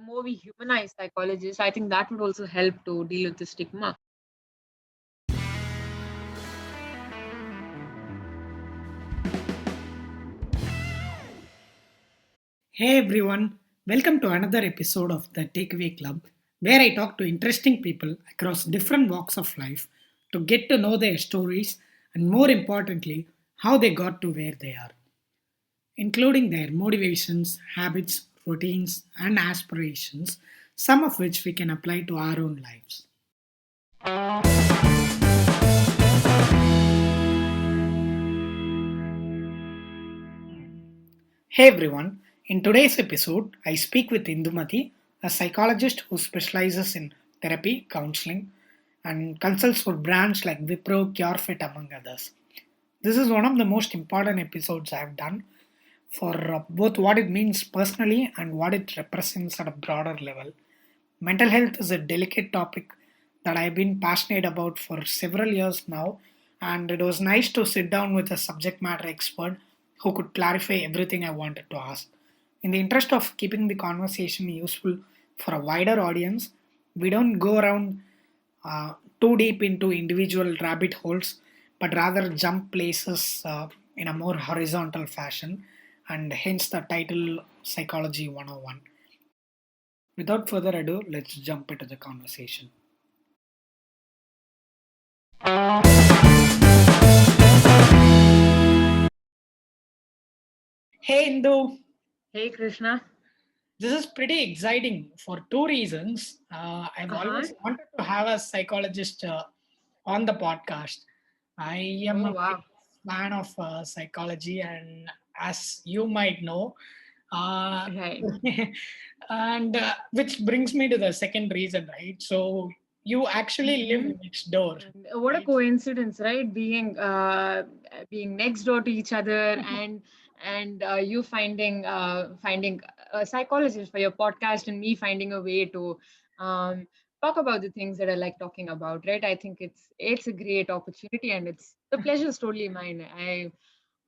the more we humanize psychologists, I think that would also help to deal with the stigma. Hey everyone, welcome to another episode of the Takeaway Club, where I talk to interesting people across different walks of life to get to know their stories and, more importantly, how they got to where they are, including their motivations, habits, routines, and aspirations, some of which we can apply to our own lives. Hey everyone, in today's episode, I speak with Indumati, a psychologist who specializes in therapy, counseling, and consults for brands like Wipro, CureFit, among others. This is one of the most important episodes I've done for both what it means personally and what it represents at a broader level. Mental health is a delicate topic that I've been passionate about for several years now, and it was nice to sit down with a subject matter expert who could clarify everything I wanted to ask. In the interest of keeping the conversation useful for a wider audience, we don't go around too deep into individual rabbit holes, but rather jump places in a more horizontal fashion, and hence the title Psychology 101. Without further ado, let's jump into the conversation. Hey Indu, Hey, Krishna. this is pretty exciting for two reasons. I've Uh-huh. always wanted to have a psychologist on the podcast. I am Oh, a big wow. fan of psychology, and as you might know, uh, Right. and which brings me to the second reason, right? So you actually live Hmm. next door, And what a right? coincidence, right? Being next door to each other, and you finding a psychologist for your podcast, and me finding a way to um, talk about the things that I like talking about, right? I think it's a great opportunity, and it's the pleasure is totally mine.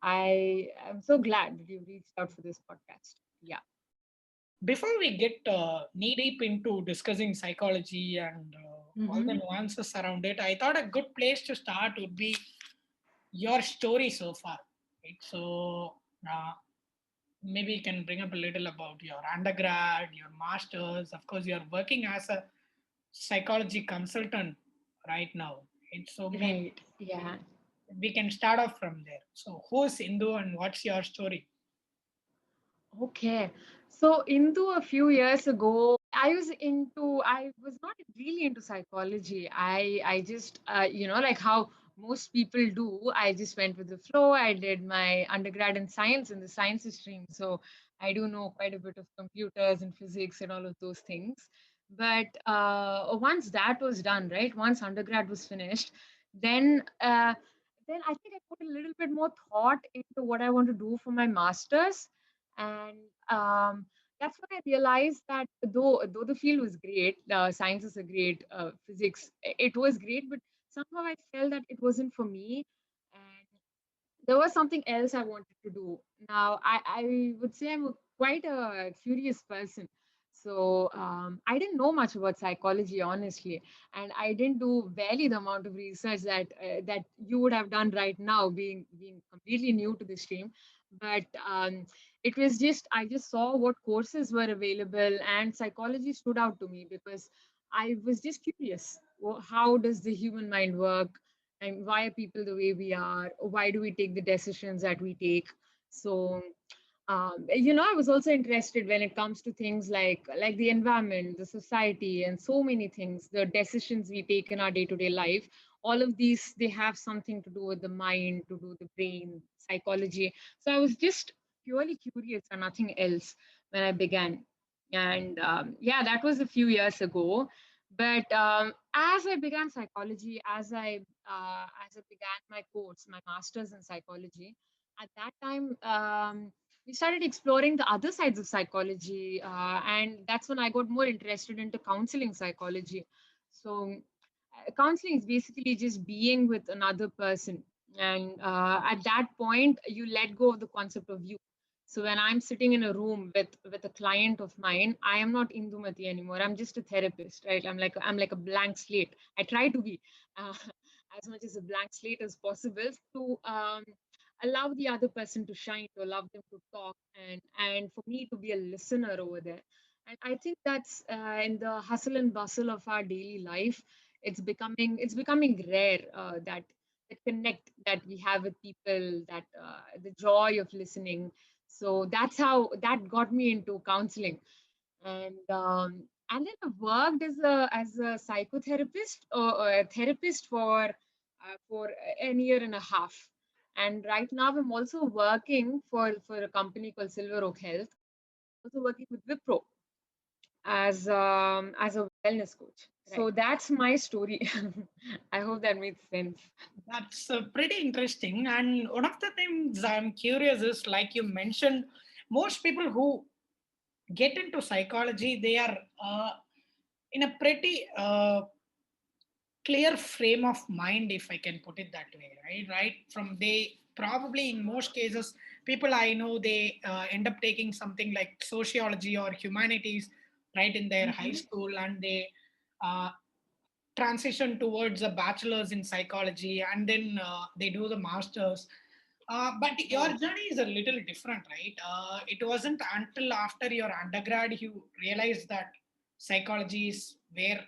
I am so glad that you reached out for this podcast. Yeah. Before we get knee deep into discussing psychology and all the Mm-hmm. nuances around it, I thought a good place to start would be your story so far. Right? So uh, maybe you can bring up a little about your undergrad, your masters. Of course, you're working as a psychology consultant right now. Right? So maybe Right. Yeah. we can start off from there. So who's Indu and what's your story? Okay. So into a few years ago, I was not really into psychology. I just like how most people do, I just went with the flow. I did my undergrad in science in the sciences stream. So I do know quite a bit of computers and physics and all of those things. But once that was done, right? Once undergrad was finished, then then I think I put a little bit more thought into what I want to do for my masters. And that's when I realized that though the field was great, science is a great, physics it was great, but somehow I felt that it wasn't for me, and there was something else I wanted to do. Now, I would say I'm quite a curious person. So I didn't know much about psychology, honestly, and I didn't do barely the amount of research that you would have done right now, being completely new to the stream. But it was just I just saw what courses were available, and psychology stood out to me because I was just curious. How does the human mind work? And why are people the way we are? Why do we take the decisions that we take? So I was also interested when it comes to things like the environment, the society, and so many things, the decisions we take in our day-to-day life. All of these, they have something to do with the mind, to do with the brain, psychology. So I was just purely curious and nothing else when I began. And yeah, that was a few years ago. But as I began psychology, as I began my course, my master's in psychology, at that time we started exploring the other sides of psychology, and that's when I got more interested into counseling psychology. So counseling is basically just being with another person, and at that point you let go of the concept of you. So when I'm sitting in a room with a client of mine, I am not Indumati anymore. I'm just a therapist, right? I'm like a blank slate. I try to be uh, as much as a blank slate as possible to allow the other person to shine, to allow them to talk, and for me to be a listener over there. And I think that's in the hustle and bustle of our daily life, it's becoming rare that the connect that we have with people, that the joy of listening. So that's how that got me into counseling. And then I worked as a psychotherapist or a therapist for an year and a half. And right now I'm also working for a company called Silver Oak Health. I'm also working with Wipro as a wellness coach. Right. So that's my story. I hope that made sense. That's pretty interesting. And one of the things I'm curious is, like you mentioned, most people who get into psychology, they are in a pretty clear frame of mind, if I can put it that way, right from they probably in most cases, people I know, they end up taking something like sociology or humanities right in their high Hmm. school, and they uh, transition towards a bachelor's in psychology, and then they do the master's. But your Right. journey is a little different, right? It wasn't until after your undergrad you realized that psychology is where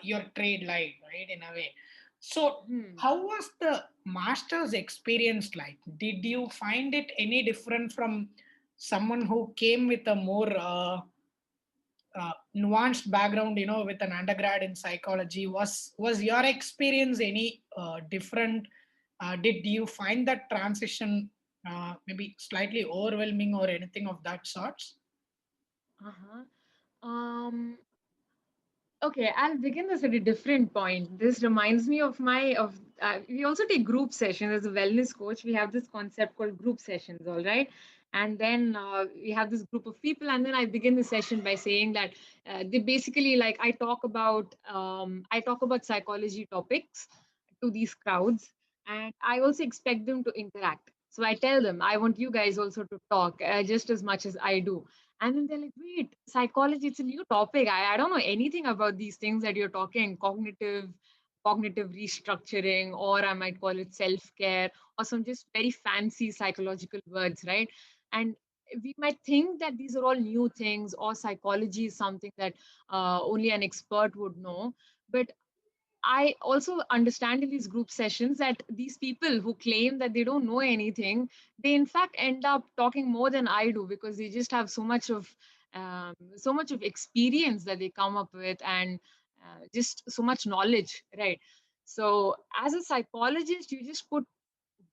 your trade lied, right? In a way. So, Hmm. how was the master's experience like? Did you find it any different from someone who came with a more nuanced background, with an undergrad in psychology? Was your experience any different? Did you find that transition maybe slightly overwhelming or anything of that sorts? Uh-huh. Okay, I'll begin this at a different point. This reminds me of my of we also take group sessions as a wellness coach. We have this concept called group sessions, all right. And then we have this group of people, and then I begin the session by saying that they basically like I talk about psychology topics to these crowds, and I also expect them to interact. So I tell them I want you guys also to talk just as much as I do. And then they're like, wait, psychology, it's a new topic. I don't know anything about these things that you're talking, cognitive restructuring, or I might call it self-care, or some just very fancy psychological words, right? And we might think that these are all new things, or psychology is something that only an expert would know. But I also understand in these group sessions that these people who claim that they don't know anything, they in fact end up talking more than I do because they just have so much of experience that they come up with, and just so much knowledge, right? So as a psychologist, you just put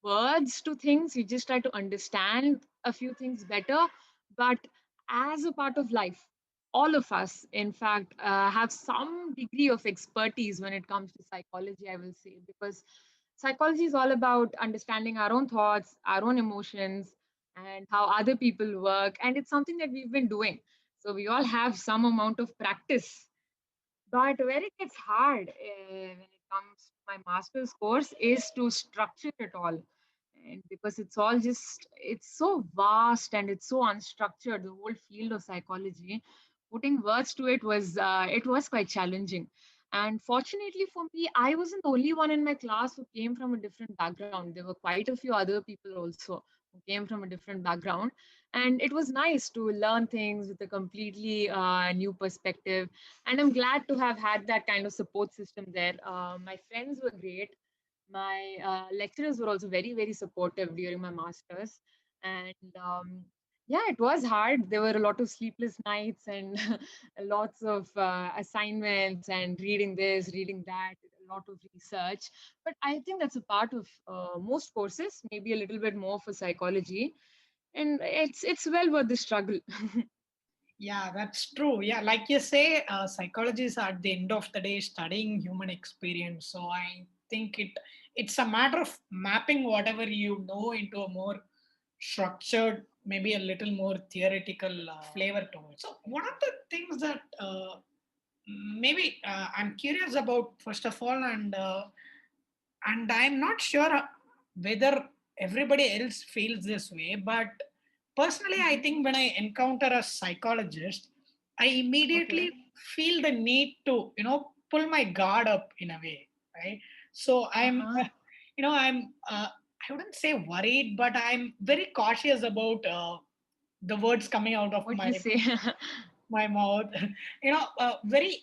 words to things, you just try to understand a few things better. But as a part of life, all of us, in fact, have some degree of expertise when it comes to psychology, I will say, because psychology is all about understanding our own thoughts, our own emotions, and how other people work. And it's something that we've been doing. So we all have some amount of practice. But where it gets hard when it comes to my master's course is to structure it all. And because it's so vast and it's so unstructured, the whole field of psychology, putting words to it was quite challenging. And fortunately for me, I wasn't the only one in my class who came from a different background. There were quite a few other people also who came from a different background. And it was nice to learn things with a completely new perspective, and I'm glad to have had that kind of support system there. My friends were great. My lecturers were also very, very supportive during my masters. And yeah, it was hard. There were a lot of sleepless nights and lots of assignments and reading this, reading that, a lot of research. But I think that's a part of most courses, maybe a little bit more for psychology. And it's well worth the struggle. Yeah, that's true. Yeah, like you say, psychology is at the end of the day studying human experience. So I think it's a matter of mapping whatever you know into a more structured, maybe a little more theoretical flavor to it. So one of the things that maybe I'm curious about, first of all, and I'm not sure whether everybody else feels this way, but Personally, I Hmm. think when I encounter a psychologist, I Okay. immediately feel the need to, pull my guard up in a way, right? So I'm, Uh-huh. I wouldn't say worried, but I'm very cautious about the words coming out of What my you say? mouth. Very.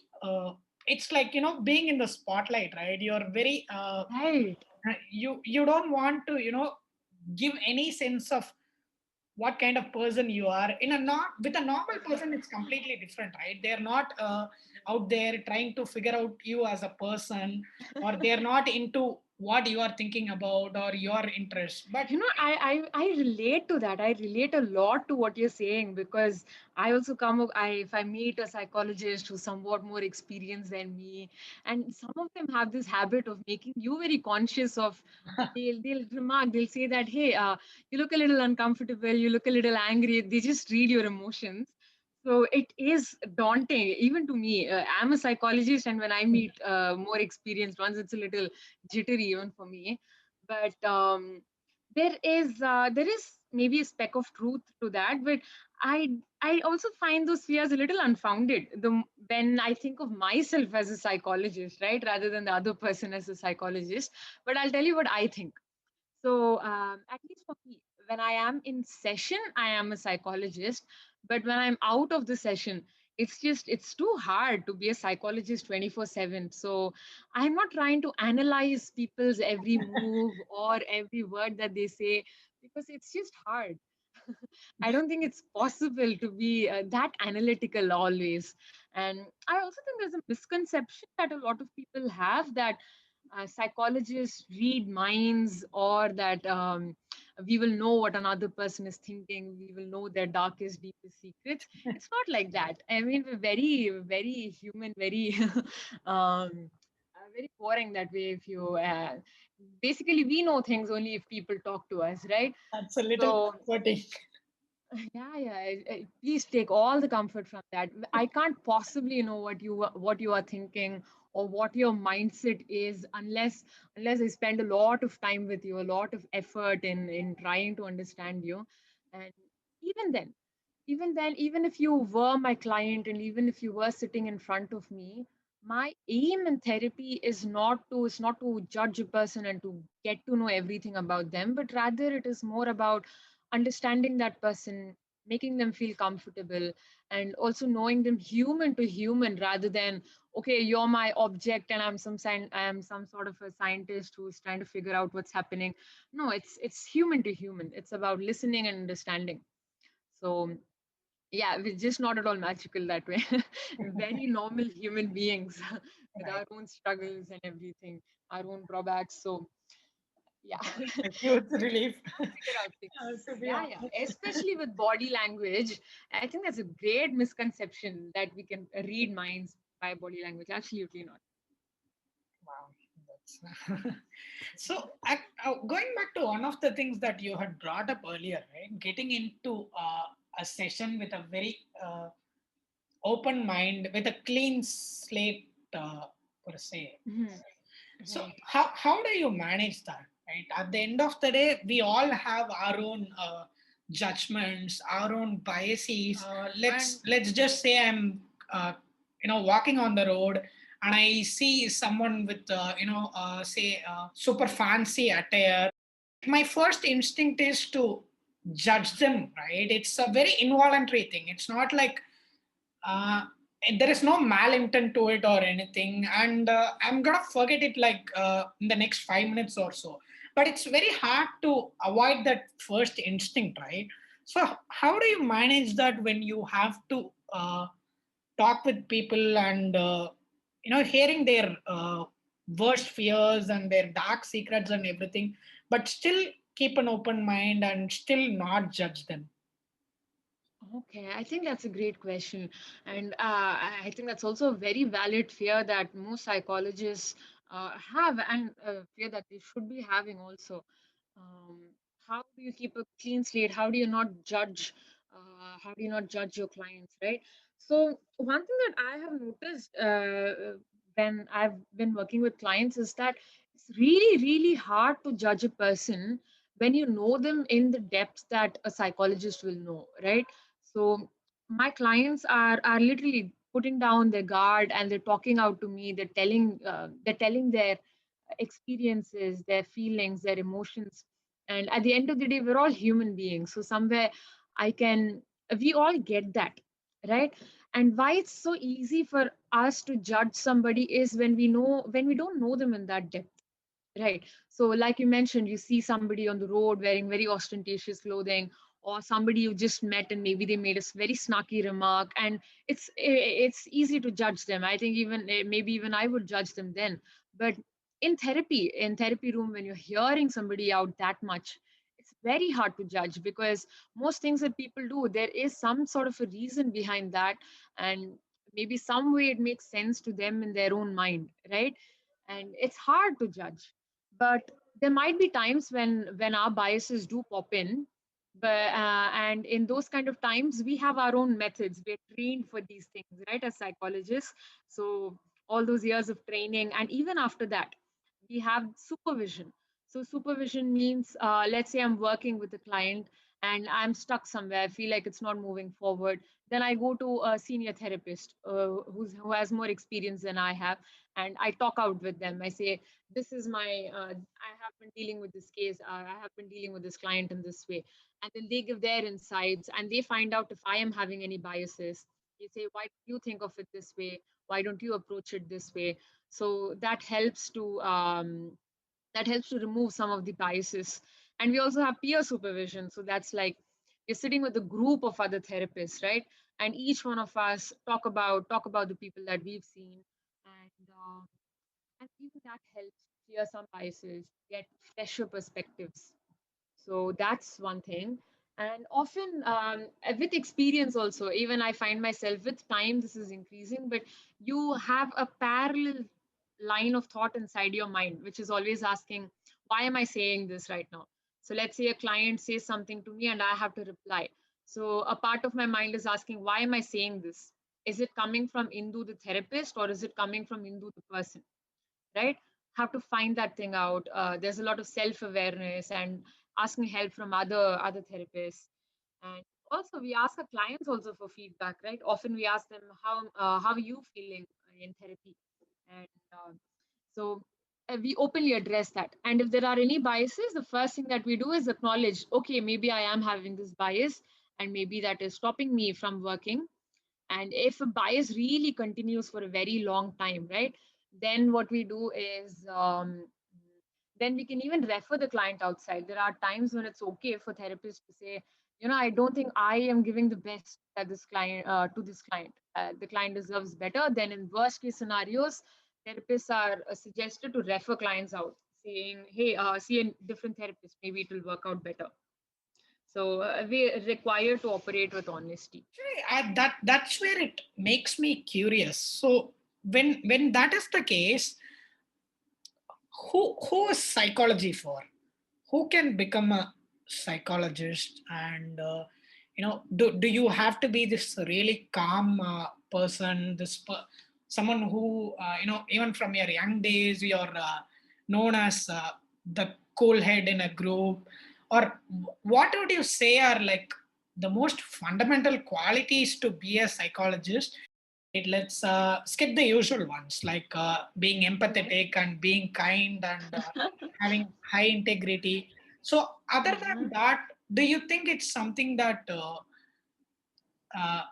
It's like being in the spotlight, right? You're very. Right. You don't want to give any sense of what kind of person you are in a not with a normal person. It's completely different, right? They're not out there trying to figure out you as a person, or they're not into what you are thinking about or your interests, but I relate to that. I relate a lot to what you're saying because I also if I meet a psychologist who's somewhat more experienced than me, and some of them have this habit of making you very conscious of. They'll remark. They'll say that, hey, you look a little uncomfortable. You look a little angry. They just read your emotions. So it is daunting, even to me. I'm a psychologist, and when I meet more experienced ones, it's a little jittery even for me. But there is maybe a speck of truth to that, but I also find those fears a little unfounded when I think of myself as a psychologist, right, rather than the other person as a psychologist. But I'll tell you what I think. So, at least for me, when I am in session, I am a psychologist. But when I'm out of the session, it's too hard to be a psychologist 24/7. So, I'm not trying to analyze people's every move or every word that they say because it's just hard. I don't think it's possible to be that analytical always. And I also think there's a misconception that a lot of people have that psychologists read minds, or that we will know what another person is thinking, we will know their darkest, deepest secrets. It's not like that. I mean, we're very, very human, very, very boring that way. If you basically, we know things only if people talk to us, right? that's a little So comforting. yeah, yeah. Please take all the comfort from that. I can't possibly know what you are thinking or what your mindset is unless I spend a lot of time with you, a lot of effort in trying to understand you. And even then, even if you were my client and even if you were sitting in front of me, my aim in therapy is not to judge a person and to get to know everything about them, but rather it is more about understanding that person, making them feel comfortable, and also knowing them human to human rather than, okay, you're my object and I am some sort of a scientist who's trying to figure out what's happening. No, it's human to human. It's about listening and understanding. So yeah, we're just not at all magical that way. Very normal human beings with Right. our own struggles and everything, our own drawbacks. So yeah. A huge relief. Figure out things. To be Yeah, yeah. honest. Especially with body language. I think that's a great misconception that we can read minds by body language. Absolutely not. Wow, that's so. Going back to one of the things that you had brought up earlier, right? Getting into a session with a very open mind, with a clean slate, per se. Mhm. So, Right. how do you manage that? Right. At the end of the day, we all have our own judgments, our own biases. Let's just say I'm walking on the road and I see someone with say super fancy attire. My first instinct is to judge them. Right. It's a very involuntary thing. It's not like uh, there is no malintent to it or anything, and I'm gonna forget it like in the next 5 minutes or so. But it's very hard to avoid that first instinct, right? So how do you manage that when you have to talk with people and hearing their worst fears and their dark secrets and everything, but still keep an open mind and still not judge them? Okay, I think that's a great question. And I think that's also a very valid fear that most psychologists have, and fear that they should be having also. Um, how do you keep a clean slate? How do you not judge? How do you not judge your clients, right? So, one thing that I have noticed when I've been working with clients is that it's really, really hard to judge a person when you know them in the depth that a psychologist will know, right? So my clients are literally putting down their guard, and they're talking out to me. They're telling their experiences, their feelings, their emotions. And at the end of the day, we're all human beings. So somewhere I can, we all get that, right? And why it's so easy for us to judge somebody is when we don't know them in that depth. Right. So, like you mentioned, you see somebody on the road wearing very ostentatious clothing, or somebody you just met and maybe they made a very snarky remark, and it's easy to judge them. I think even maybe even I would judge them then. But in therapy room, when you're hearing somebody out that much, it's very hard to judge, because most things that people do, there is some sort of a reason behind that, and maybe some way it makes sense to them in their own mind, right? And it's hard to judge. But there might be times when our biases do pop in, and in those kind of times we have our own methods. We're trained for these things, right, as psychologists. So all those years of training, and even after that, we have supervision. So supervision means, let's say I'm working with a client and I'm stuck somewhere, I feel like it's not moving forward. Then I go to a senior therapist, who has more experience than I have, and I talk out with them. I say, this is my I have been dealing with this case, I have been dealing with this client in this way. And then they give their insights, and they find out if I am having any biases. They say, why do you think of it this way? Why don't you approach it this way? So that helps to remove some of the biases. And we also have peer supervision. So that's like you're sitting with a group of other therapists, right? And each one of us talk about the people that we've seen. And um, and even that helps clear some biases, get fresher perspectives. So that's one thing. And often, with experience also, even I find myself with time, this is increasing, but you have a parallel line of thought inside your mind, which is always asking, why am I saying this right now? So let's say a client says something to me and I have to reply. So a part of my mind is asking, why am I saying this? Is it coming from Indu, the therapist, or is it coming from Indu, the person? Right? Have to find that thing out. There's a lot of self-awareness and asking help from other therapists. And also we ask our clients also for feedback, right? Often we ask them, how are you feeling in therapy? And so we openly address that. And if there are any biases, the first thing that we do is acknowledge, okay, maybe I am having this bias, and maybe that is stopping me from working. And if a bias really continues for a very long time, right, then what we do is, then we can even refer the client outside. There are times when it's okay for therapists to say, I don't think I am giving the best at this client to this client. The client deserves better. Then in worst case scenarios, therapists are suggested to refer clients out, saying, hey, see a different therapist, maybe it will work out better. So we require to operate with honesty. That's where it makes me curious. So when that is the case, who is psychology for? Who can become a psychologist? And do you have to be this really calm person, someone who even from your young days you're known as the cool head in a group, or what would you say are like the most fundamental qualities to be a psychologist? Let's skip the usual ones like being Okay. empathetic and being kind and having high integrity. So, other than Mhm. that, do you think it's something that uh,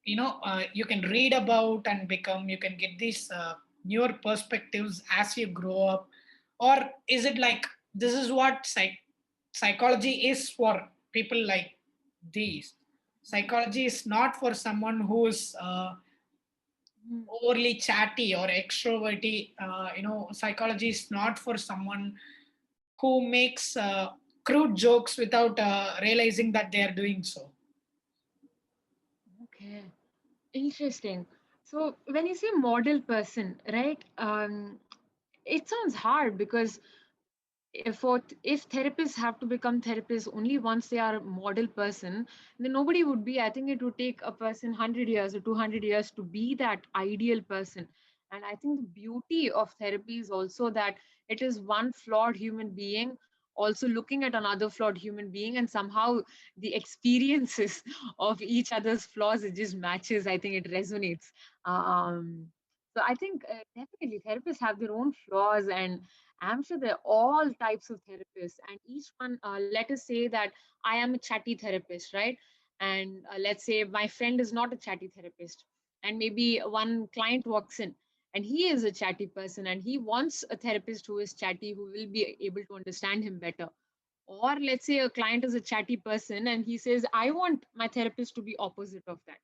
you can read about and become? You can get these newer perspectives as you grow up, or is it like this is what psychology is for people like these? Psychology is not for someone who's Mhm. overly chatty or extroverty. Psychology is not for someone who makes crude jokes without realizing that they are doing so. Okay, interesting. So when you say model person, right? It sounds hard, because if therapists have to become therapists only once they are a model person, then nobody would be. I think it would take a person 100 years or 200 years to be that ideal person. And I think the beauty of therapy is also that it is one flawed human being also looking at another flawed human being, and somehow the experiences of each other's flaws, it just matches. I think it resonates. um so I think definitely therapists have their own flaws, and I'm sure there are all types of therapists, and each one, let us say that I am a chatty therapist, right? And let's say my friend is not a chatty therapist, and maybe one client walks in and he is a chatty person and he wants a therapist who is chatty, who will be able to understand him better. Or let's say a client is a chatty person and he says, I want my therapist to be opposite of that.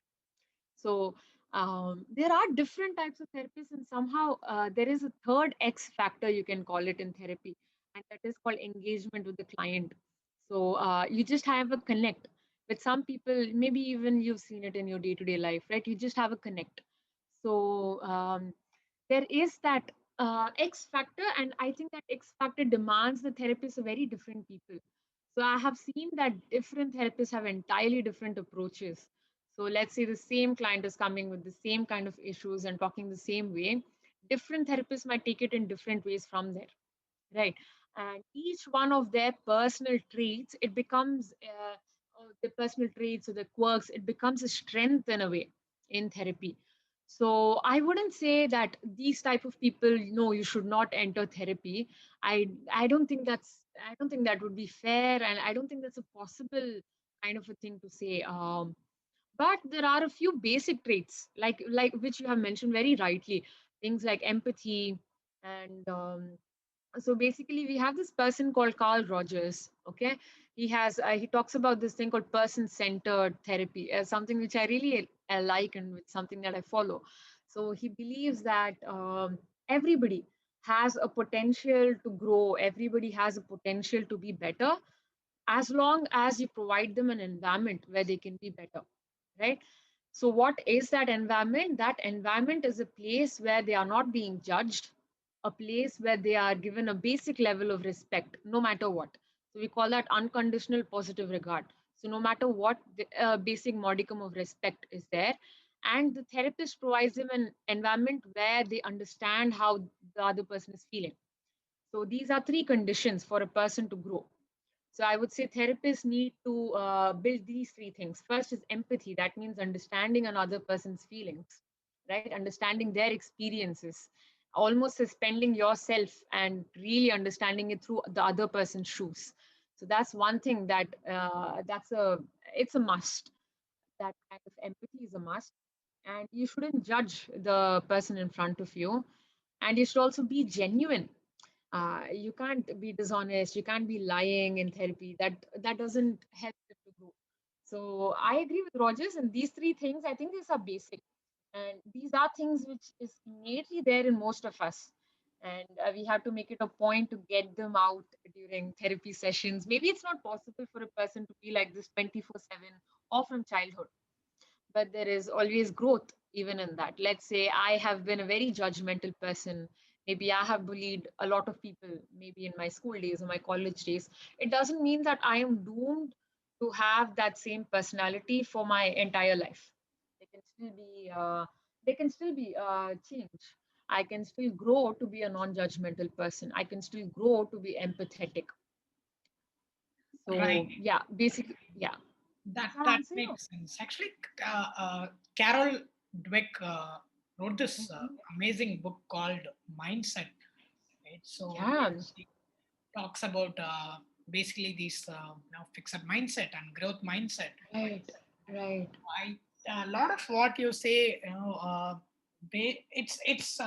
So there are different types of therapists, and somehow there is a third X factor, you can call it, in therapy, and that is called engagement with the client. So you just have a connect with some people. Maybe even you've seen it in your day to day life, right? You just have a connect. So there is that X factor, and I think that X factor demands the therapist a very different people. So I have seen that different therapists have entirely different approaches. So let's say the same client is coming with the same kind of issues and talking the same way. Different therapists might take it in different ways from there, right? And each one of their personal traits, it becomes the personal traits or the quirks, it becomes a strength in a way in therapy. So I wouldn't say that these type of people, no, you should not enter therapy. I don't think I don't think that would be fair, and I don't think that's a possible kind of a thing to say. But there are a few basic traits, like which you have mentioned very rightly, things like empathy. And so basically we have this person called Carl Rogers. Okay, he talks about this thing called person centered therapy, something which I really like, and it's something that I follow. So he believes that everybody has a potential to grow, everybody has a potential to be better, as long as you provide them an environment where they can be better, right? So what is that environment? That environment is a place where they are not being judged, a place where they are given a basic level of respect no matter what. So we call that unconditional positive regard. So no matter what, the basic modicum of respect is there, and the therapist provides them an environment where they understand how the other person is feeling. So these are three conditions for a person to grow. So I would say therapists need to build these three things. First is empathy. That means understanding another person's feelings, right? Understanding their experiences, almost suspending yourself and really understanding it through the other person's shoes. So that's one thing that it's a must. That kind of empathy is a must. And you shouldn't judge the person in front of you. And you should also be genuine. You can't be dishonest, you can't be lying in therapy. That doesn't help them to grow. So I agree with Rogers, and these three things, I think these are basic, and these are things which is innately there in most of us. And we have to make it a point to get them out during therapy sessions. Maybe it's not possible for a person to be like this 24/7 or from childhood, but there is always growth even in that. Let's say I have been a very judgmental person. Maybe I have bullied a lot of people, maybe in my school days or my college days. It doesn't mean that I am doomed to have that same personality for my entire life. They can still be, changed. I can still grow to be a non-judgmental person. I can still grow to be empathetic. Right. So yeah, basically, yeah. Does that That answer you? makes sense. Actually, Carol Dweck wrote this Mhm. amazing book called Mindset. Right. So Yeah. she talks about basically these fixed mindset and growth mindset. Right, right. I A lot of what you say, it's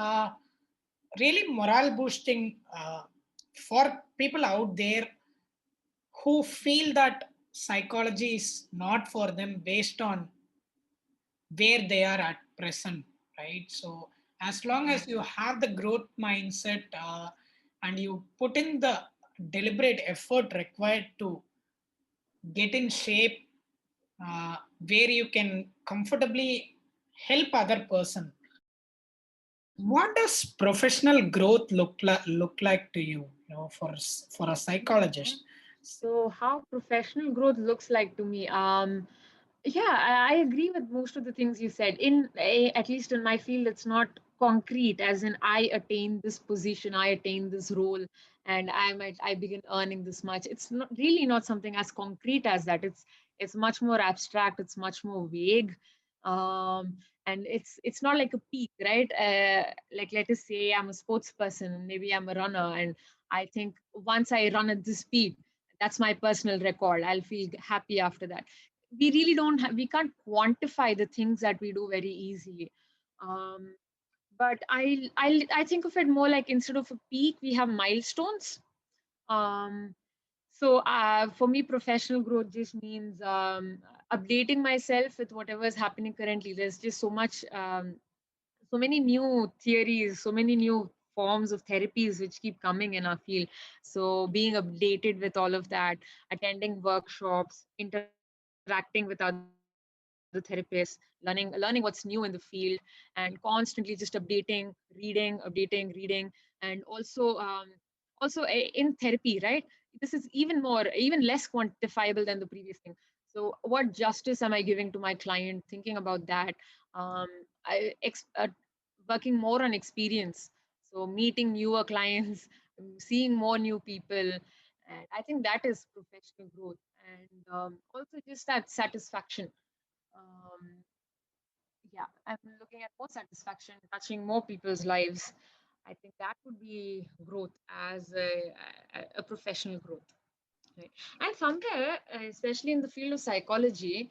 really morale boosting for people out there who feel that psychology is not for them based on where they are at present, right? So as long Mhm. as you have the growth mindset and you put in the deliberate effort required to get in shape where you can comfortably help other person. What does professional growth look like to you, for a Okay. psychologist? So how professional growth looks like to me. Yeah, I agree with most of the things you said. At least in my field, it's not concrete, as in I attain this position, I attain this role, and I begin earning this much. It's not really not something as concrete as that. It's much more abstract, it's much more vague. um, and it's not like a peak, right? Like, let us say I'm a sports person, maybe I'm a runner, and I think once I run at this speed, that's my personal record, I'll feel happy after that. We really don't have, we can't quantify the things that we do very easily. um, but I think of it more like, instead of a peak, we have milestones. um, for me, professional growth just means updating myself with whatever is happening currently. There's just so many new theories, so many new forms of therapies which keep coming in our field. So being updated with all of that, attending workshops, interacting with other therapists, learning what's new in the field, and constantly just updating, reading, and also in therapy, right? This is even less quantifiable than the previous thing. So what justice am I giving to my client, thinking about that. um, I, ex- uh, Working more on experience, so meeting newer clients, seeing more new people, and I think that is professional growth. And also just that satisfaction. um, yeah, I'm looking at more satisfaction, touching more people's lives. I think that would be growth as a professional growth. Right. And somewhere, especially in the field of psychology,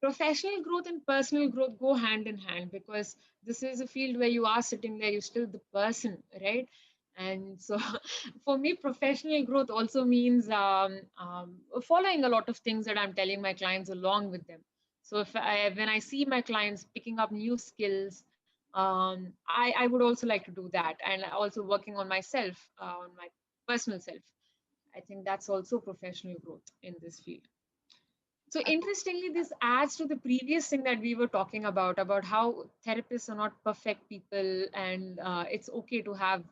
professional growth and personal growth go hand in hand, because this is a field where you are sitting there, you're still the person, right? And so, for me, professional growth also means following a lot of things that I'm telling my clients along with them. So, when I see my clients picking up new skills, I would also like to do that, and also working on myself, on my personal self. I think that's also professional growth in this field. So interestingly, this adds to the previous thing that we were talking about how therapists are not perfect people, and it's okay to have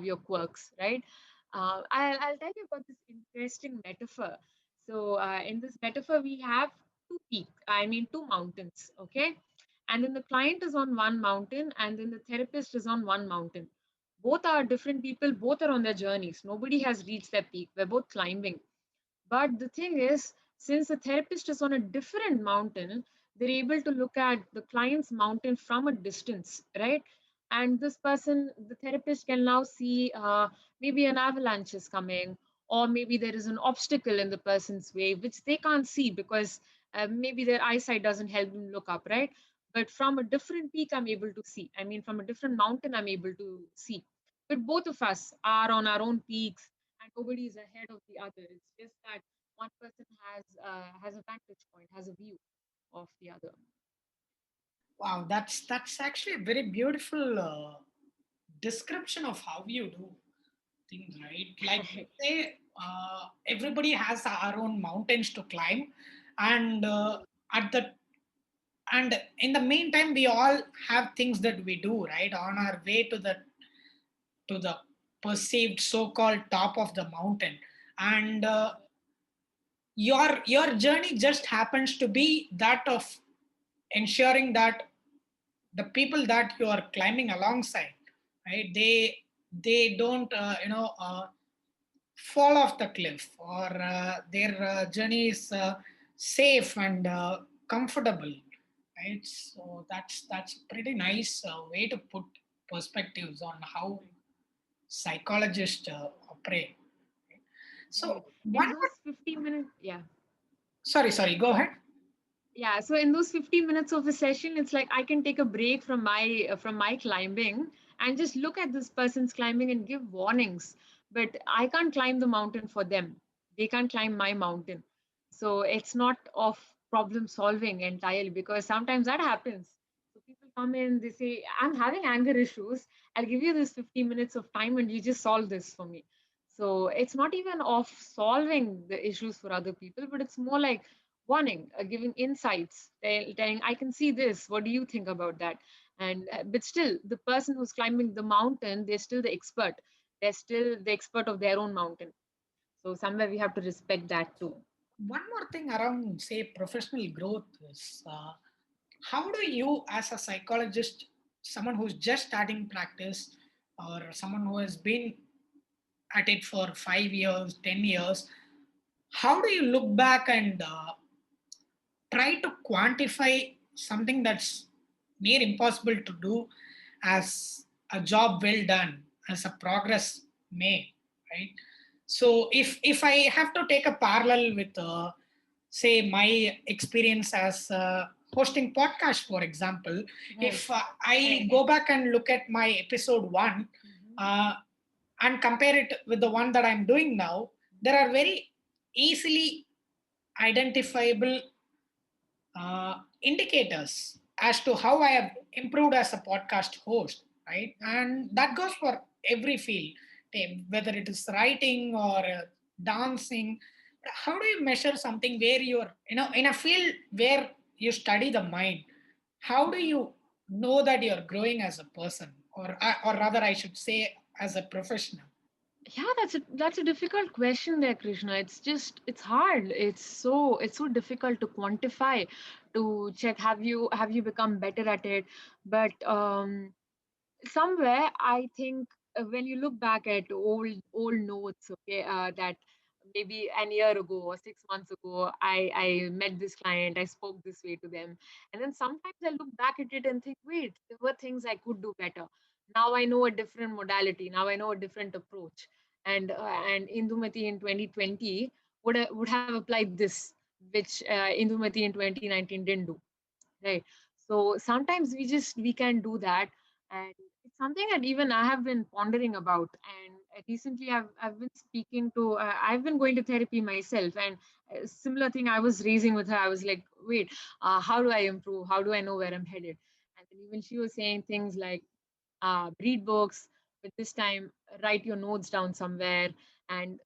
your quirks, right? I'll tell you about this interesting metaphor. So in this metaphor, we have two mountains, okay? And then the client is on one mountain, and then the therapist is on one mountain. Both are different people, both are on their journeys. Nobody has reached their peak. We're both climbing. But the thing is, since the therapist is on a different mountain, they're able to look at the client's mountain from a distance, right? And this person, the therapist, can now see maybe an avalanche is coming, or maybe there is an obstacle in the person's way, which they can't see because maybe their eyesight doesn't help them look up, right? But from a different peak, I'm able to see. I mean, from a different mountain, I'm able to see. But both of us are on our own peaks, and nobody is ahead of the other. It's just that one person has a vantage point, has a view of the other. Wow, that's actually a very beautiful description of how you do things, right? Like you say, everybody has our own mountains to climb, and at the and in the meantime, we all have things that we do, right, on our way to the perceived so-called top of the mountain, and your journey just happens to be that of ensuring that the people that you are climbing alongside, right, they don't fall off the cliff, or their journey is safe and comfortable, right? So that's pretty nice way to put perspectives on how Right. psychologists operate. Right. So one In more, those 15 minutes, yeah. sorry, go ahead. Yeah, so in those 15 minutes of a session, it's like I can take a break from my climbing and just look at this person's climbing and give warnings. But I can't climb the mountain for them. They can't climb my mountain. So it's not of problem solving entirely, because sometimes that happens. So people come in, they say, I'm having anger issues. I'll give you this 15 minutes of time and you just solve this for me. So it's not even of solving the issues for other people, but it's more like warning, giving insights, telling, I can see this. What do you think about that? And but still, the person who's climbing the mountain, they're still the expert. They're still the expert of their own mountain. So somewhere we have to respect that too. One more thing around, say, professional growth is how do you, as a psychologist, someone who's just starting practice, or someone who has been at it for 5 years, 10 years, how do you look back and try to quantify something that's near impossible to do as a job well done, as a progress made, right? So if I have to take a parallel with say my experience as hosting podcast, for example, Right. if I go back and look at my episode 1 Mhm. uh, and compare it with the one that I'm doing now, there are very easily identifiable indicators as to how I have improved as a podcast host, right? Right. And that goes for every field, whether it is writing or dancing. How do you measure something where you're, in a field where you study the mind? How do you know that you're growing as a person, or rather, I should say, as a professional? Yeah, that's a difficult question there, Krishna. It's hard. It's so difficult to quantify, to check have you become better at it. But somewhere I think when you look back at old notes, okay, that maybe an year ago or 6 months ago, I met this client, I spoke this way to them, and then sometimes I look back at it and think, wait, there were things I could do better. Now I know a different modality. Now I know a different approach, and Indumati in 2020 would have applied this, which Indumati in 2019 didn't do. Right. So sometimes we can do that, and it's something that even I have been pondering about. And recently I've been speaking to I've been going to therapy myself, and a similar thing I was raising with her. I was like, wait, how do I improve? How do I know where I'm headed? And then even she was saying things like, read books, but this time write your notes down somewhere, and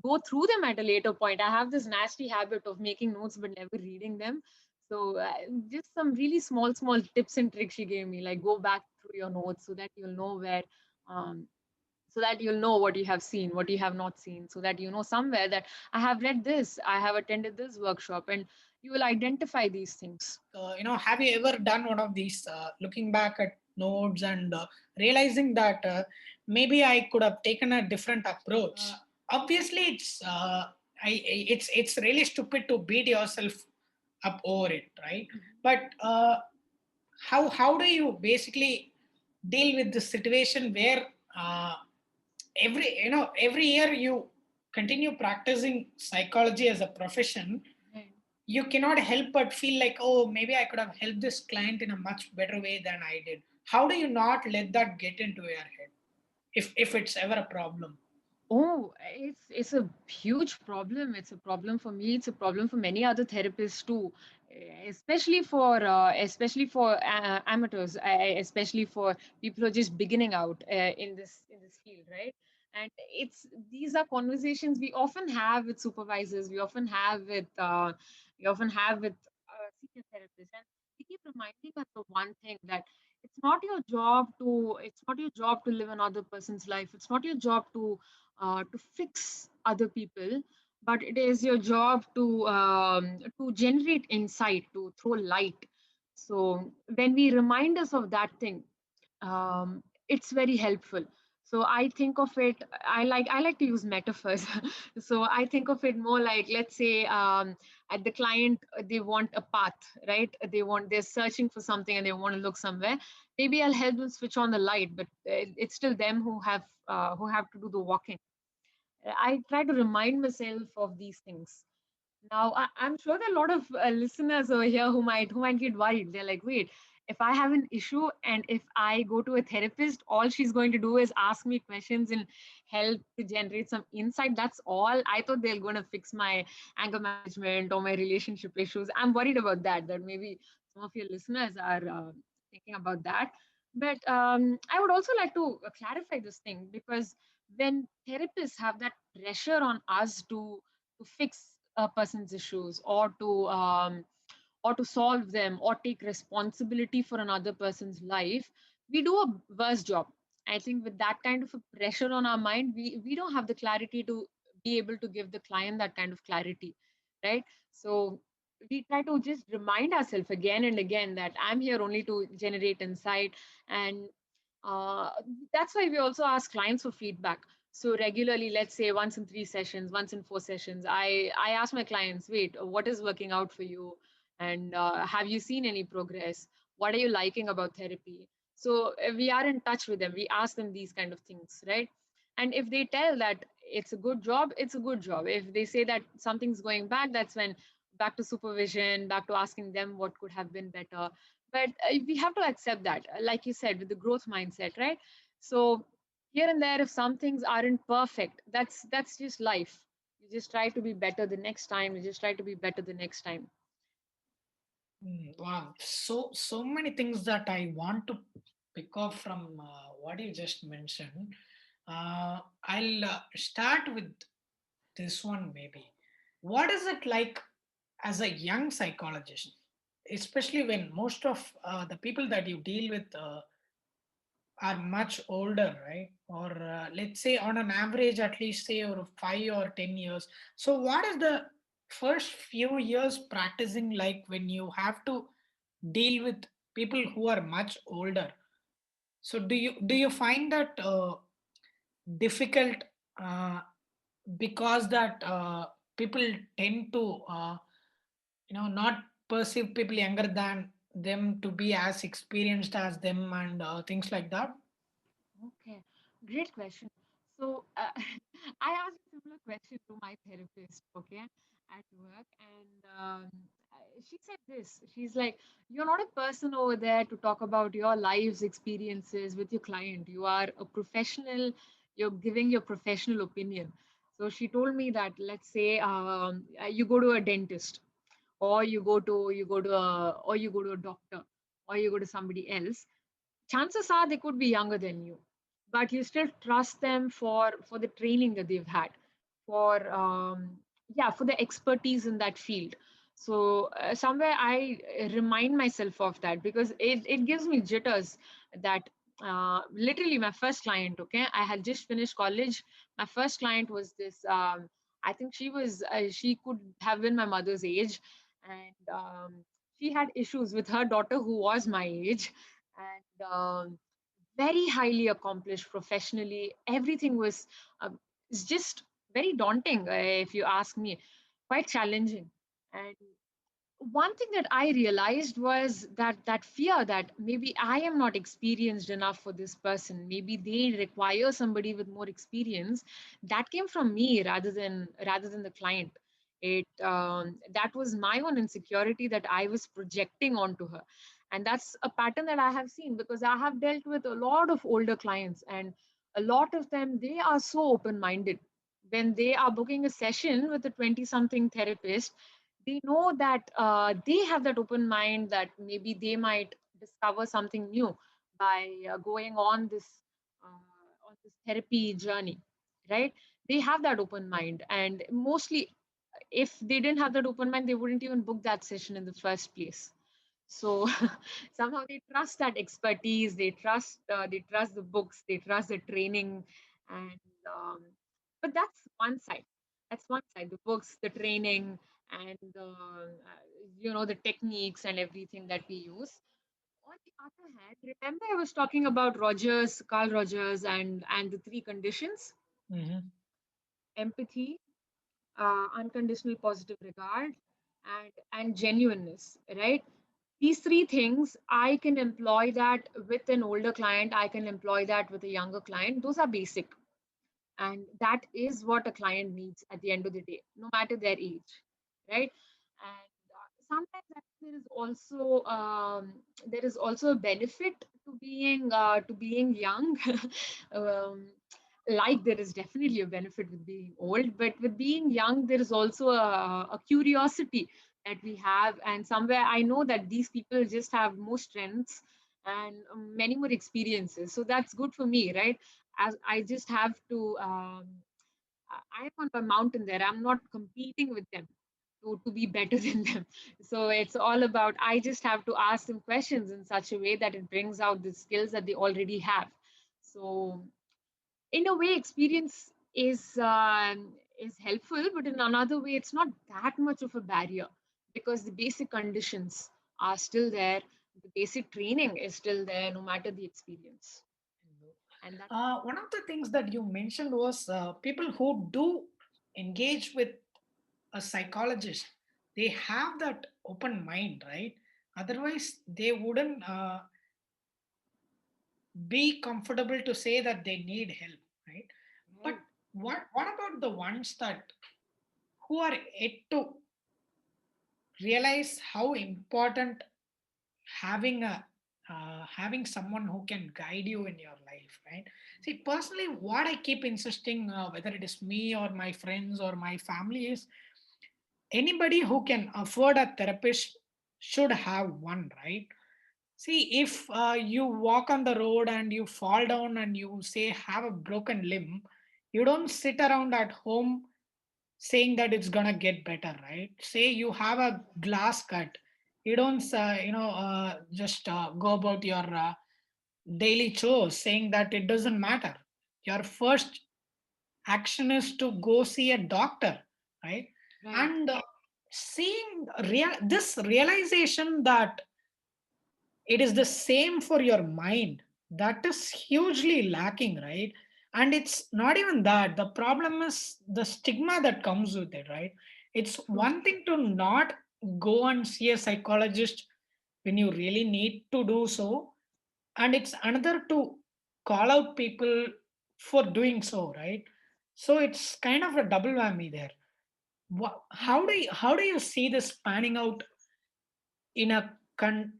go through them at a later point. I have this nasty habit of making notes but never reading them. So just some really small tips and tricks she gave me, like go back through your notes so that you'll know where um, so that you'll know what you have seen, what you have not seen, so that you know somewhere that I have read this, I have attended this workshop, and you will identify these things. Have you ever done one of these, looking back at notes and realizing that maybe I could have taken a different approach? Obviously, it's really stupid to beat yourself up over it, right? But how do you basically deal with the situation where uh, every year you continue practicing psychology as a profession, Right. you cannot help but feel like, oh, maybe I could have helped this client in a much better way than I did. How do you not let that get into your head, if it's ever a problem? Oh, it's a huge problem. It's a problem for me. It's a problem for many other therapists too, especially for amateurs, especially for people who are just beginning out in this field, right? And it's these are conversations we often have with supervisors. We often have with senior therapists, and we keep reminding us of one thing, that it's not your job to live another person's life. It's not your job to fix other people, but it is your job to generate insight, to throw light. So when we remind us of that thing, it's very helpful. So I think of it, I like to use metaphors. So I think of it more like, let's say, at the client, they want a path, right? They're searching for something and they want to look somewhere. Maybe I'll help them switch on the light, but it's still them who have to do the walking. I try to remind myself of these things. Now, I'm sure there are a lot of listeners over here who might get worried. They're like, wait, if I have an issue and if I go to a therapist, all she's going to do is ask me questions and help to generate some insight. That's all. I thought they're going to fix my anger management or my relationship issues. I'm worried about that. That maybe some of your listeners are thinking about that. But I would also like to clarify this thing, because when therapists have that pressure on us to fix a person's issues, or to solve them, or take responsibility for another person's life, we do a worse job. I think with that kind of a pressure on our mind, we don't have the clarity to be able to give the client that kind of clarity, right? So we try to just remind ourselves again and again that I'm here only to generate insight. And uh, that's why we also ask clients for feedback. So regularly, let's say once in 3 sessions, once in 4 sessions, I ask my clients, wait, what is working out for you, and have you seen any progress? What are you liking about therapy? So we are in touch with them. We ask them these kind of things, right? And if they tell that it's a good job, it's a good job. If they say that something's going back, that's when back to supervision, back to asking them what could have been better. But we have to accept that, like you said, with the growth mindset, right? So here and there, if some things aren't perfect, that's just life. You just try to be better the next time. You just try to be better the next time. Wow, so many things that I want to pick up from what you just mentioned. I'll start with this one maybe. What is it like as a young psychologist, especially when most of the people that you deal with are much older, right? Or let's say on an average, at least say over 5 or 10 years. So, what is the first few years practicing like when you have to deal with people who are much older? So, do you find that difficult uh, because that people tend to not perceive people younger than them to be as experienced as them and things like that? Okay, great question. So I asked a similar question to my therapist, okay, at work, and she said this. She's like, "You're not a person over there to talk about your life's experiences with your client. You are a professional. You're giving your professional opinion." So she told me that, let's say, you go to a dentist, or you go to a doctor, or you go to somebody else. Chances are they could be younger than you, but you still trust them for the training that they've had, for yeah, for the expertise in that field. So somewhere I remind myself of that, because it gives me jitters that literally my first client, okay, I had just finished college. My first client was this, I think she could have been my mother's age, and she had issues with her daughter who was my age, and very highly accomplished professionally. Everything was is just very daunting, if you ask me, quite challenging. And one thing that I realized was that fear that maybe I am not experienced enough for this person. Maybe they require somebody with more experience. That came from me rather than the client. It That was my own insecurity that I was projecting onto her, and that's a pattern that I have seen because I have dealt with a lot of older clients, and a lot of them, they are so open minded. When they are booking a session with a 20 something therapist, they know that they have that open mind that maybe they might discover something new by going on this therapy journey, right? They have that open mind, and mostly, if they didn't have that open mind, they wouldn't even book that session in the first place. So somehow they trust that expertise, they trust the books, they trust the training, and um, but that's one side, the books, the training, and the techniques and everything that we use. On the other hand, remember I was talking about Carl Rogers, and the three conditions: Hmm. empathy, unconditional positive regard, and genuineness, right? These three things, I can employ that with an older client, I can employ that with a younger client. Those are basic, and that is what a client needs at the end of the day, no matter their age, right? And sometimes there is also a benefit to being young. um, like there is definitely a benefit with being old, but with being young there is also a curiosity that we have, and somewhere I know that these people just have more strengths and many more experiences, so that's good for me, right? As I just have to I'm on a mountain there. I'm not competing with them to be better than them. So it's all about, I just have to ask them questions in such a way that it brings out the skills that they already have. So in a way, experience is helpful, but in another way, it's not that much of a barrier, because the basic conditions are still there, the basic training is still there, no matter the experience. And that, One of the things that you mentioned was people who do engage with a psychologist, they have that open mind, right? Otherwise, they wouldn't be comfortable to say that they need help, right? But right, what about the ones that who are yet to realize how important having a having someone who can guide you in your life, right? See, personally, what I keep insisting, whether it is me or my friends or my family, is anybody who can afford a therapist should have one, right? See, if you walk on the road and you fall down and you say have a broken limb, you don't sit around at home saying that it's gonna get better, right? Say you have a glass cut, you don't just go about your daily chores saying that it doesn't matter. Your first action is to go see a doctor, right? right, And seeing this realization that it is the same for your mind, that is hugely lacking, right? And it's not even that, the problem is the stigma that comes with it, right? It's true, one thing to not go and see a psychologist when you really need to do so, and it's another to call out people for doing so, right? So it's kind of a double whammy there. How do you see this panning out in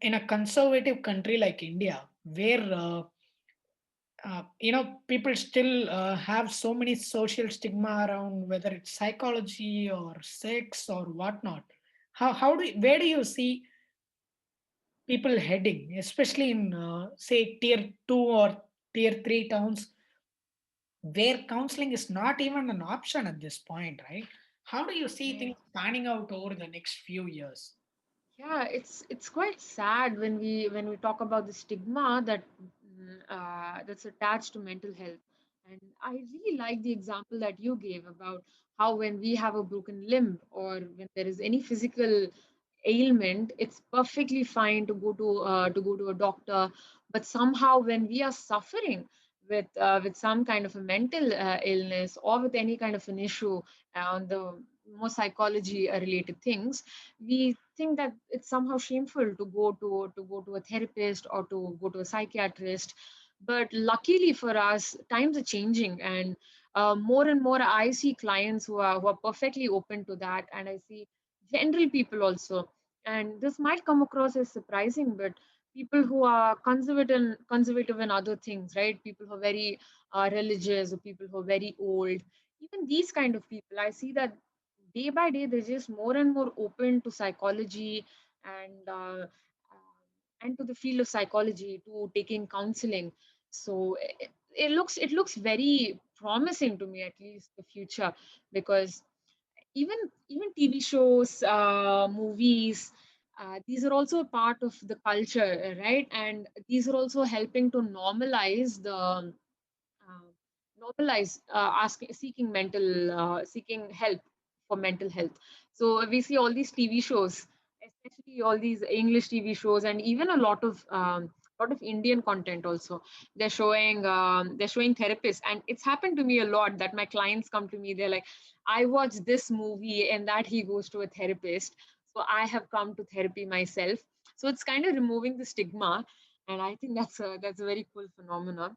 in a conservative country like India, where people still have so many social stigma around whether it's psychology or sex or whatnot. Where do you see people heading, especially in say tier two or tier three towns where counseling is not even an option at this point, right? How do you see right. things panning out over the next few years? Yeah, it's quite sad when we talk about the stigma that's attached to mental health. And I really like the example that you gave about how when we have a broken limb or when there is any physical ailment, it's perfectly fine to go to a doctor. But somehow when we are suffering with some kind of a mental illness or with any kind of an issue on the more psychology related things, we think that it's somehow shameful to go to a therapist or to go to a psychiatrist. But luckily for us, times are changing, and more and more I see clients who are perfectly open to that, and I see general people also. And this might come across as surprising, but people who are conservative in other things, right? People who are very religious, or people who are very old, even these kind of people, I see that day by day they're just more and more open to psychology and and to the field of psychology, to taking counseling. So it looks very promising to me, at least the future, because even TV shows, movies, these are also a part of the culture, right? And these are also helping to uh, normalize asking seeking help for mental health. So we see all these TV shows, especially all these English TV shows, and even a lot of Indian content also. They're showing therapists, and it's happened to me a lot that my clients come to me. They're like, I watched this movie and that he goes to a therapist, so I have come to therapy myself. So it's kind of removing the stigma, and I think that's a very cool phenomenon.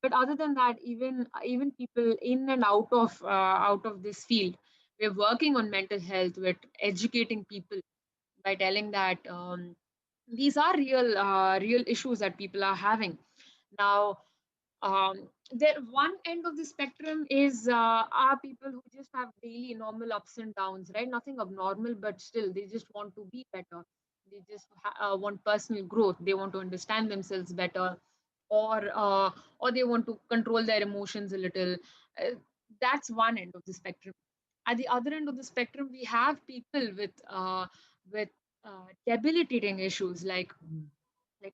But other than that, even people in and out of this field, we're working on mental health, we're educating people by telling that these are real issues that people are having now. There one end of the spectrum is are people who just have daily normal ups and downs, right? Nothing abnormal, but still they just want to be better. They just want personal growth, they want to understand themselves better, or they want to control their emotions a little. uh, that's one end of the spectrum. At the other end of the spectrum, we have people with debilitating issues like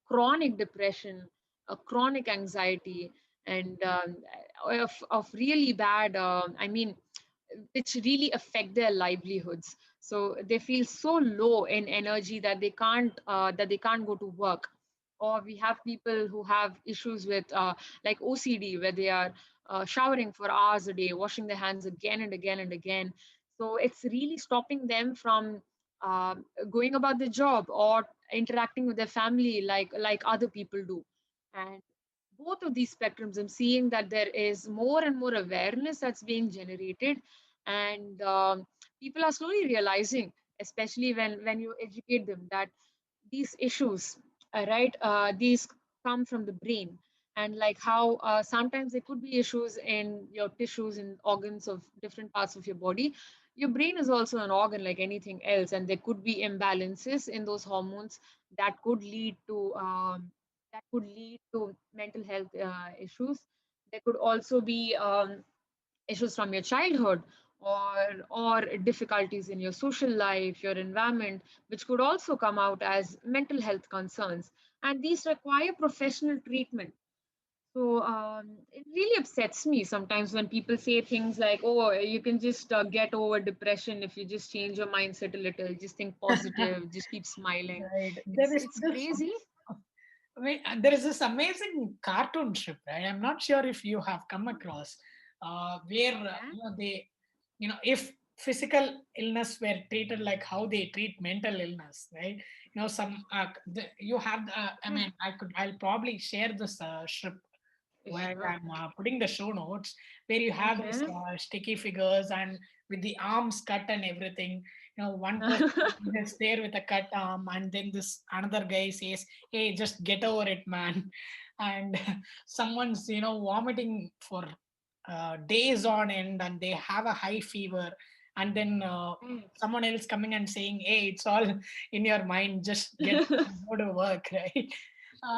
chronic depression, chronic anxiety, and of really bad, I mean, which really affect their livelihoods. So they feel so low in energy that they can't go to work. Or we have people who have issues with like OCD, where they are showering for hours a day, washing their hands again and again and again. So it's really stopping them from going about their job or interacting with their family like other people do. And both of these spectrums, I'm seeing that there is more and more awareness that's being generated, and people are slowly realizing, especially when you educate them, that these issues, right, these come from the brain. And like how sometimes there could be issues in your tissues and organs of different parts of your body. Your brain is also an organ like anything else, and there could be imbalances in those hormones that could lead to mental health issues. There could also be issues from your childhood, or difficulties in your social life, your environment, which could also come out as mental health concerns, and these require professional treatment. So it really upsets me sometimes when people say things like, "Oh, you can just get over depression if you just change your mindset a little, just think positive, just keep smiling." Right. There It's is it's this. crazy. There is this amazing cartoon strip, right? I'm not sure if you have come across, where Okay. if physical illness were treated like how they treat mental illness, right? You have. I Okay. mean, I'll probably share this strip where Sure. I'm putting the show notes, where you have this Okay. sticky figures and with the arms cut and everything. One person is there with a cut arm, and then this another guy says, "Hey, just get over it, man." And someone's vomiting for days on end, and they have a high fever, and then Right. someone else coming and saying, "Hey, it's all in your mind. Just get go to work," right?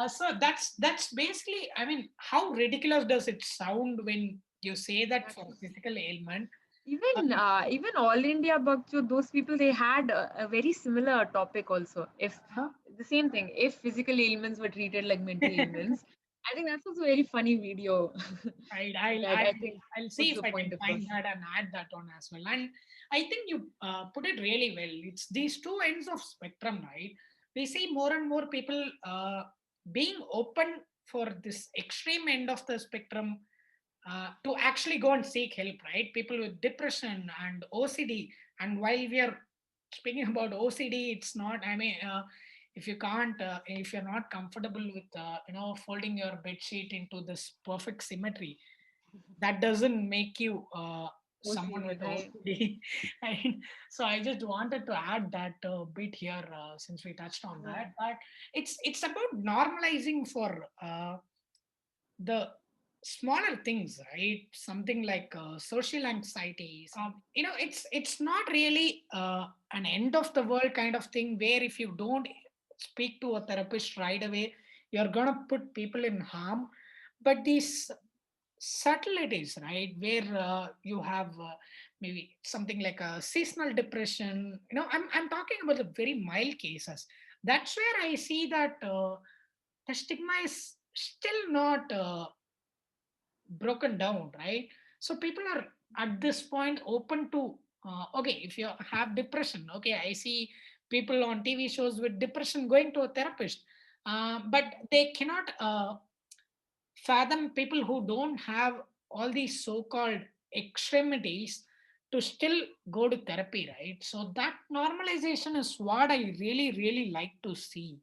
So that's basically, I mean, how ridiculous does it sound when you say that for Exactly. physical ailment? Even even All India Bhakti, those people, they had a very similar topic also. If Huh? the same thing, if physical ailments were treated like mental ailments, I think that's also a very funny video Right. I'll, that I'll I think I'll see puts if the I can point find across. that and add that on as well. And I think you put it really well. It's these two ends of spectrum, right? We see more and more people being open for this extreme end of the spectrum, to actually go and seek help, right? People with depression and OCD. And while we are speaking about OCD, it's not, I mean, if you're not comfortable with, folding your bed sheet into this perfect symmetry, that doesn't make you someone OCD, with right? OCD. And so I just wanted to add that bit here, since we touched on Yeah. that. But it's about normalizing for the smaller things, right? Something like social anxieties. It's not really an end of the world kind of thing, where if you don't speak to a therapist right away, you're gonna put people in harm. But these subtleties, right, where you have maybe something like a seasonal depression. I'm talking about the very mild cases. That's where I see that the stigma is still not broken down, right? So people are at this point open to, okay, if you have depression, okay, I see people on TV shows with depression going to a therapist, but they cannot fathom people who don't have all these so-called extremities to still go to therapy, right? So that normalization is what I really really like to see.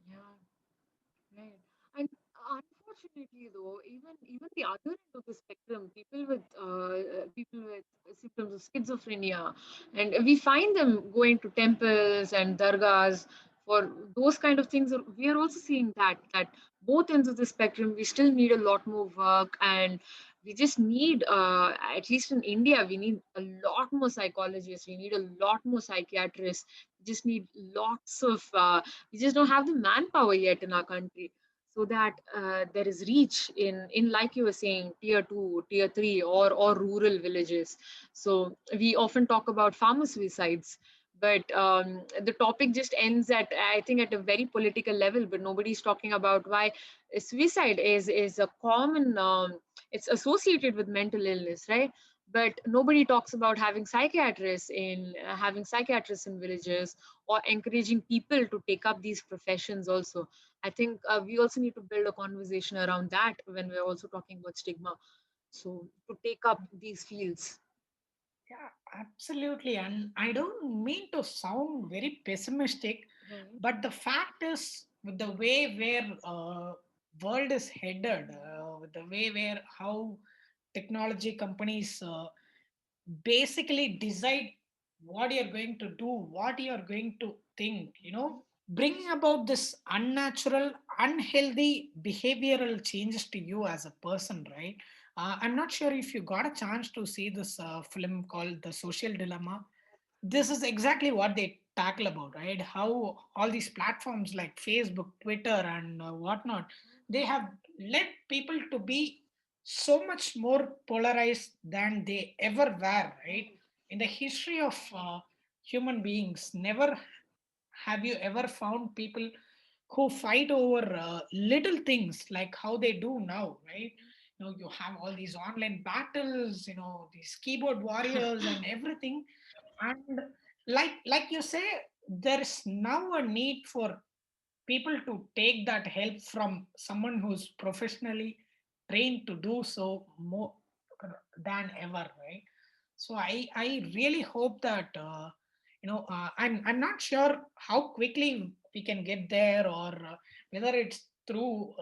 Yeah. Right. And unfortunately, though, even the other end of the spectrum, people with symptoms of schizophrenia, and we find them going to temples and dargahs for those kind of things. We are also seeing that both ends of the spectrum, we still need a lot more work, and we just need, at least in India, we need a lot more psychologists. We need a lot more psychiatrists. We just need lots of we just don't have the manpower yet in our country, so that there is reach in like you were saying, tier 2, tier 3, or rural villages. So we often talk about farmer suicides, but the topic just ends at, I think, at a very political level, but nobody's talking about why suicide is a common, it's associated with mental illness, right? but nobody talks about having psychiatrists in villages, or encouraging people to take up these professions also. I think we also need to build a conversation around that when we're also talking about stigma, so to take up these fields. Yeah, absolutely. And I don't mean to sound very pessimistic, Right. but the fact is, with the way where world is headed, with the way where how technology companies basically decide what you're going to do, what you're going to think, bringing about this unnatural, unhealthy behavioral changes to you as a person, right? I'm not sure if you got a chance to see this film called The Social Dilemma. This is exactly what they tackle about, right? How all these platforms like Facebook, Twitter, and whatnot, they have led people to be so much more polarized than they ever were, right? In the history of human beings, never have you ever found people who fight over little things like how they do now, right? You have all these online battles, these keyboard warriors and everything. And like you say, there is now a need for people to take that help from someone who's professionally trained to do so more than ever, right? So I really hope that I'm not sure how quickly we can get there, or whether it's through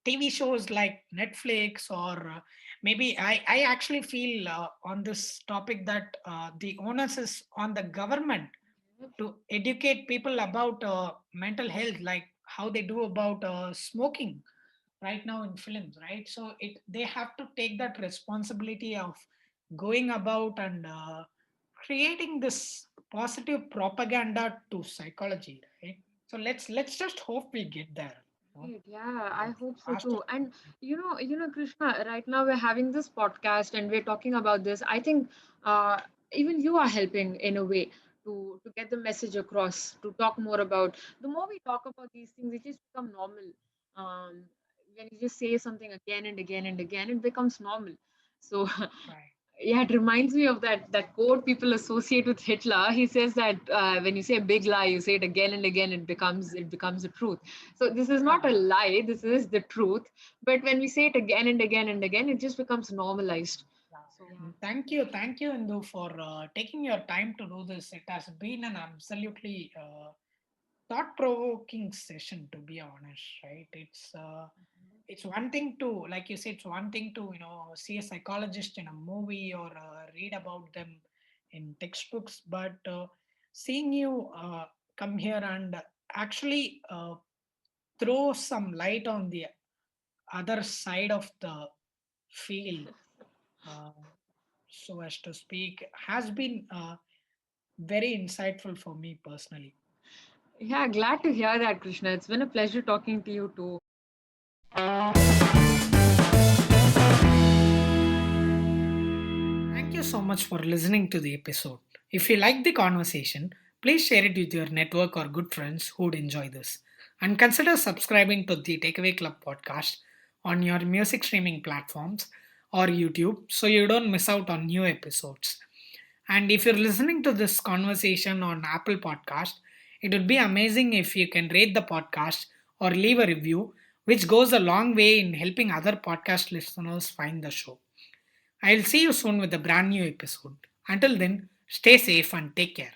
TV shows like Netflix, or maybe I actually feel on this topic that the onus is on the government to educate people about mental health, like how they do about smoking right now in films, right? So they have to take that responsibility of going about and creating this positive propaganda to psychology, right? So let's just hope we get there. Right, yeah, I The hope so faster. too. And Krishna, right now we're having this podcast and we're talking about this. I think uh, even you are helping in a way to get the message across, to talk more about. The more we talk about these things, it just become normal. Um, when you just say something again and again and again, it becomes normal. So Right. yeah, it reminds me of that quote people associate with Hitler. He says that when you say a big lie, you say it again and again, it becomes the truth. So this is not a Ah, lie, this is the truth. But when we say it again and again and again, it just becomes normalized. yeah. So Thank you, Indu, for taking your time to do this. It has been an absolutely thought-provoking session, to be honest. Right? It's one thing to, like you said, it's one thing to see a psychologist in a movie, or read about them in textbooks, but seeing you come here and actually throw some light on the other side of the field, uh, so as to speak, has been very insightful for me personally. yeah, glad to hear that, Krishna. It's been a pleasure talking to you too. Thank you so much for listening to the episode. If you like the conversation, please share it with your network or good friends who would enjoy this. And consider subscribing to the Takeaway Club podcast on your music streaming platforms or YouTube so you don't miss out on new episodes. And if you're listening to this conversation on Apple Podcast, it would be amazing if you can rate the podcast or leave a review, which goes a long way in helping other podcast listeners find the show. I'll see you soon with a brand new episode. Until then, stay safe and take care.